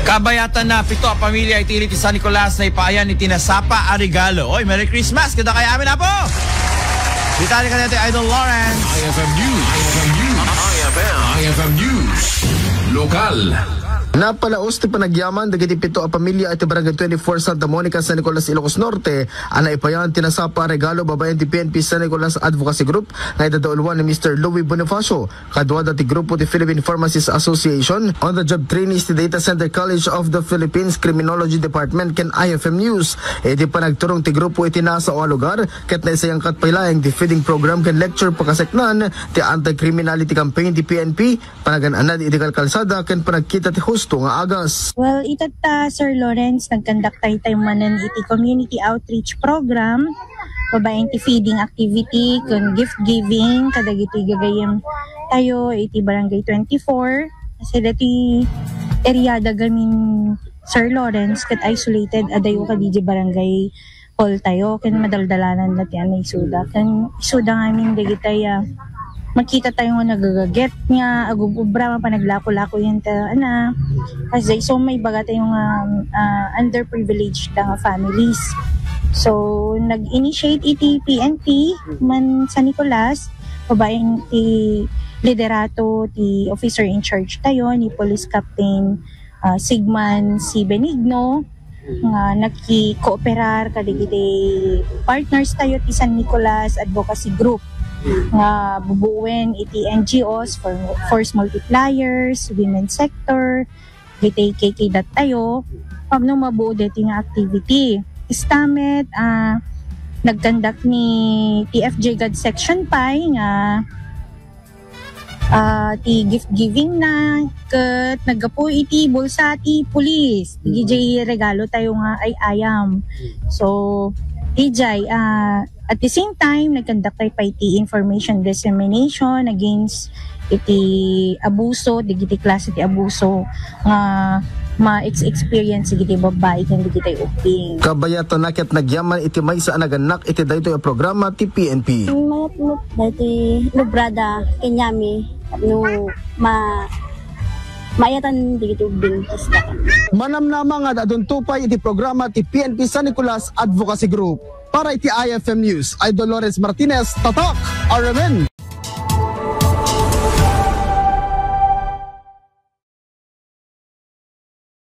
Kabayatan na pito ang pamilya itili ti San Nicolas na ipayan ni Tinasapa a regalo. Oy, Merry Christmas! Kita kay amin na po! Vitali ka natin, Idol Lawrence. IFM News. IFM News. Lokal. Napalaos ti panagyaman dagiti pito a pamilya iti Barangay 24 Santa Monica, San Nicolas, Ilocos Norte ana ipayan tinasapa regalo babayan ti PNP San Nicolas Advocacy Group nga idadaulwan ni Mr. Louis Bonifacio kadwada ti grupo ti Philippine Pharmacists Association on the job trainees ti Data Center College of the Philippines Criminology Department ken IFM News iti panagturong ti grupo iti nasa o lugar ket na isayang katpailaeng ti feeding program ken lecture pakaseknan ti anti-criminality campaign ti PNP panagan-anad iti kalsada ken panagkita ti husto nga agas. Well, itata Sir Lawrence, nagkandak tayo manan iti community outreach program, babaeng ti feeding activity, kun gift giving, kadagiti gagayem tayo iti Barangay 24, kasi dati area dagamin Sir Lawrence, kat isolated adayo kadiji barangay hall tayo, kan madaldalanan dati anay isuda. Kan isuda ngamin dagitay makita tayo nga nagagaget nga agububra panaglako-lako yan ta kasi so may baga tayong underprivileged families. So nag-initiate iti PNP man San Nicolas, babaeng ti liderato ti officer in charge tayo ni Police Captain Sigman C. Benigno nga nagki-cooperar kadigiti partners tayo ti San Nicolas Advocacy Group nga bubuin iti NGOs, force multipliers, women sector, giti KK tayo pagno mabuo deti nga activity. Istamet nagkandak ni TFJ God Section Pi nga ti gift giving na ket nagapo iti bulsa ti pulis. DJ regalo tayo nga ay ayam. So DJ at the same time, nagkandak tayo pa iti information dissemination against iti abuso, digiti klase iti abuso nga ma-experience iti babae kan digiti uping. Kabayatan na ket nagyaman iti maysa naganak iti daytoy a programa ti PNP. Mayat dati lubrada kenyami no mayatan digiti ubing isda. Manamnama nga dadon tupay iti programa ti PNP San Nicolas Advocacy Group. Para iti IFM News, Idol Lawrence Martinez, Tatak, RMN.